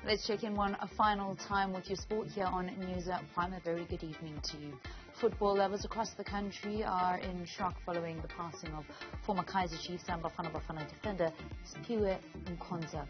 Let's check in a final time with your sport here on News Prime. A very good evening to you. Football lovers across the country are in shock following the passing of former Kaizer Chiefs and Bafana defender Sphiwe Mkhonza.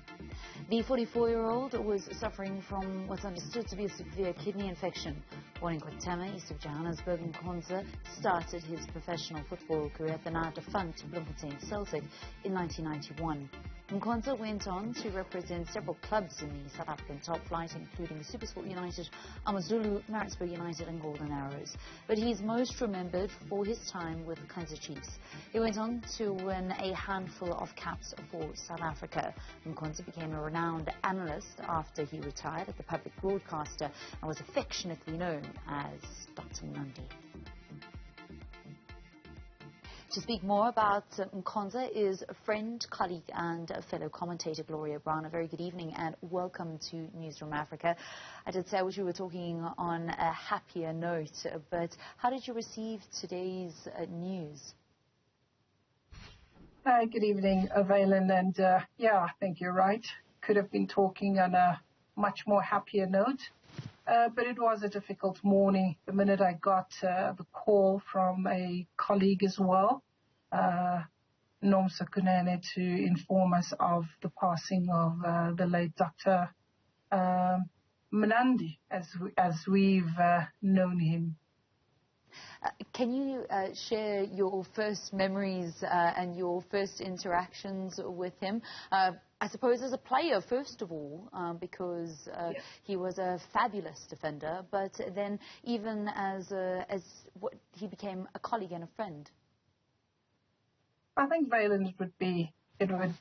The 44-year-old was suffering from what's understood to be a severe kidney infection. Born in Kwetama, east of Johannesburg, Mkhonza started his professional football career at the now defunct Bloemfontein Celtic in 1991. Mkhonza went on to represent several clubs in the South African top flight, including SuperSport United, AmaZulu, Maritzburg United and Golden Arrows. But he is most remembered for his time with Kaizer Chiefs. He went on to win a handful of caps for South Africa. Mkhonza became a renowned analyst after he retired at the public broadcaster and was affectionately known as Dr Mnandi. To speak more about Mkhonza is a friend, colleague and a fellow commentator, Gloria Brown. A very good evening and welcome to Newzroom Afrika. I did say I wish we were talking on a happier note, but how did you receive today's news? Hi, good evening, Valen, and yeah, I think you're right. Could have been talking on a much more happier note, but it was a difficult morning. The minute I got the call from a colleague as well, Nomsa to inform us of the passing of the late Dr Mnandi, as we've known him. Can you share your first memories and your first interactions with him? I suppose as a player, first of all, because yes, he was a fabulous defender, but then even as what he became a colleague and a friend. I think, Valen, it would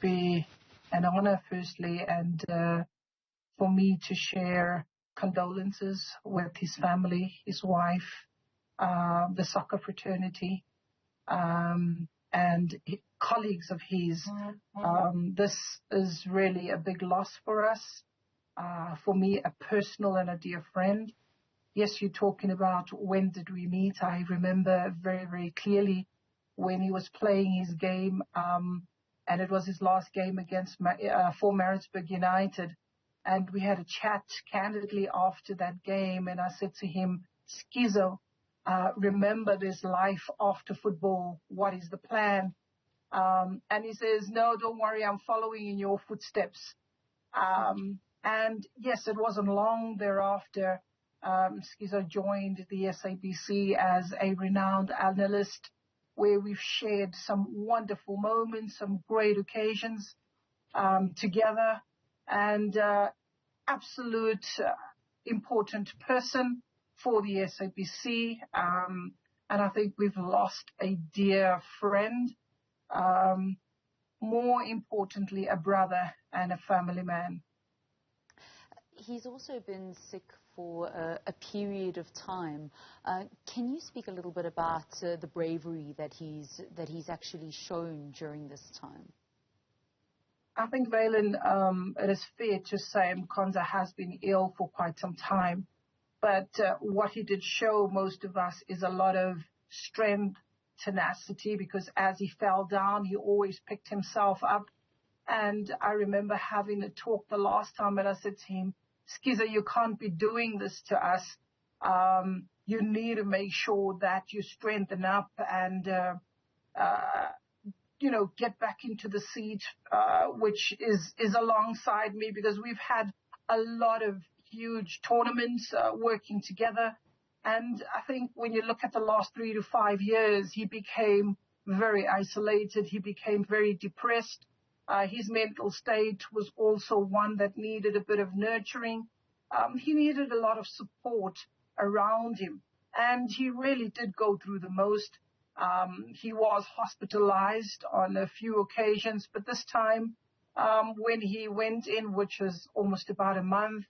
be an honor, firstly, and for me to share condolences with his family, his wife, the soccer fraternity, and colleagues of his. This is really a big loss for us. For me, a personal and a dear friend. Yes, you're talking about when did we meet. I remember very, very clearly when he was playing his game, and it was his last game against for Maritzburg United. And we had a chat candidly after that game, and I said to him, Schizo, remember there's life after football. What is the plan? And he says, no, don't worry, I'm following in your footsteps. And yes, it wasn't long thereafter, Schizo joined the SABC as a renowned analyst, where we've shared some wonderful moments, some great occasions together, and absolute important person for the SABC, and I think we've lost a dear friend, more importantly, a brother and a family man. He's also been sick for a period of time. Can you speak a little bit about the bravery that he's actually shown during this time? I think, Valen, it is fair to say Mkhonza has been ill for quite some time. But what he did show most of us is a lot of strength, tenacity, because as he fell down, he always picked himself up. And I remember having a talk the last time, and I said to him, Schizo, you can't be doing this to us. You need to make sure that you strengthen up and, get back into the seat, which is alongside me, because we've had a lot of huge tournaments working together. And I think when you look at the last 3 to 5 years, he became very isolated. He became very depressed. His mental state was also one that needed a bit of nurturing. He needed a lot of support around him. And he really did go through the most. He was hospitalized on a few occasions, but this time when he went in, which was almost about a month,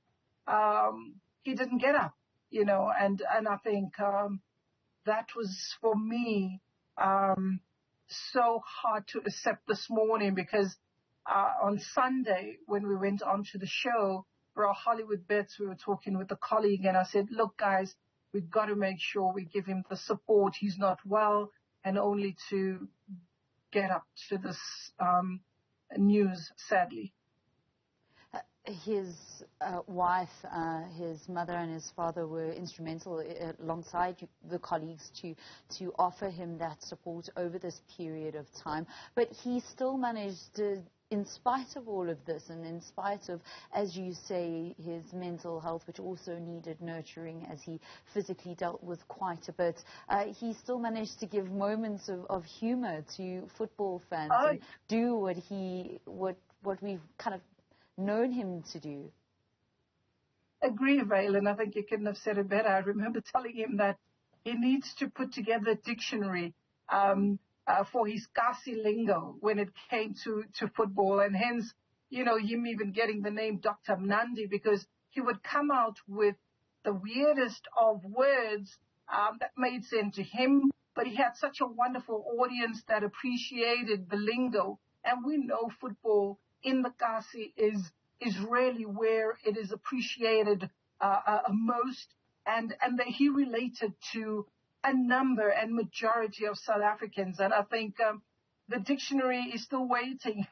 he didn't get up, and I think that was, for me, so hard to accept this morning, because on Sunday, when we went on to the show, for our Hollywood bets, we were talking with a colleague, and I said, look, guys, we've got to make sure we give him the support. He's not well, and only to get up to this news, sadly. His wife, his mother and his father were instrumental alongside the colleagues to offer him that support over this period of time. But he still managed to, in spite of all of this and in spite of, as you say, his mental health, which also needed nurturing as he physically dealt with quite a bit, he still managed to give moments of humor to football fans and do what we've kind of known him to do. Agree, Valen. I think you couldn't have said it better. I remember telling him that he needs to put together a dictionary for his Kasi lingo when it came to football, and hence, you know, him even getting the name Dr Mnandi, because he would come out with the weirdest of words that made sense to him, but he had such a wonderful audience that appreciated the lingo. And we know football in the Kasi is really where it is appreciated most, and that he related to a number and majority of South Africans. And I think the dictionary is still waiting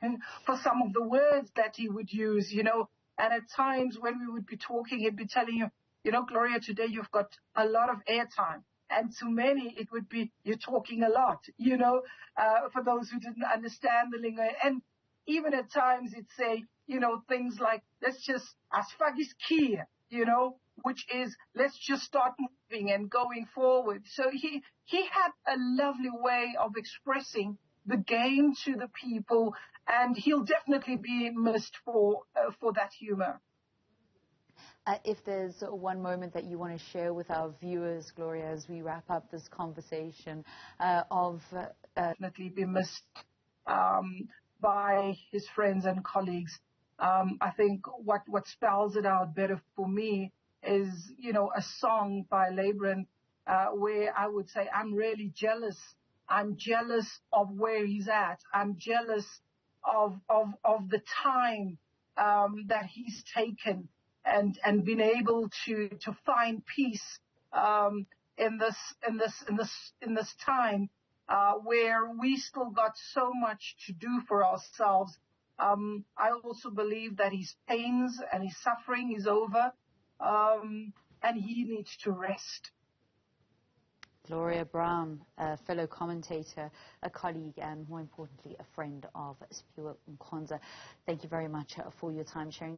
for some of the words that he would use, you know. And at times when we would be talking, he'd be telling you, you know, Gloria, today you've got a lot of airtime. And to many, it would be, you're talking a lot, you know, for those who didn't understand the lingo. And even at times it'd say, you know, things like, let's just, asfagis kia, you know, which is, let's just start moving and going forward. So he had a lovely way of expressing the game to the people, and he'll definitely be missed for that humor. If there's one moment that you want to share with our viewers, Gloria, as we wrap up this conversation, definitely be missed by his friends and colleagues. I think what spells it out better for me is, you know, a song by Labyrinth where I would say, I'm really jealous. I'm jealous of where he's at. I'm jealous of the time that he's taken and been able to find peace in this time where we still got so much to do for ourselves. I also believe that his pains and his suffering is over, and he needs to rest. Gloria Brown, a fellow commentator, a colleague, and more importantly, a friend of Sphiwe Mkhonza. Thank you very much for your time sharing.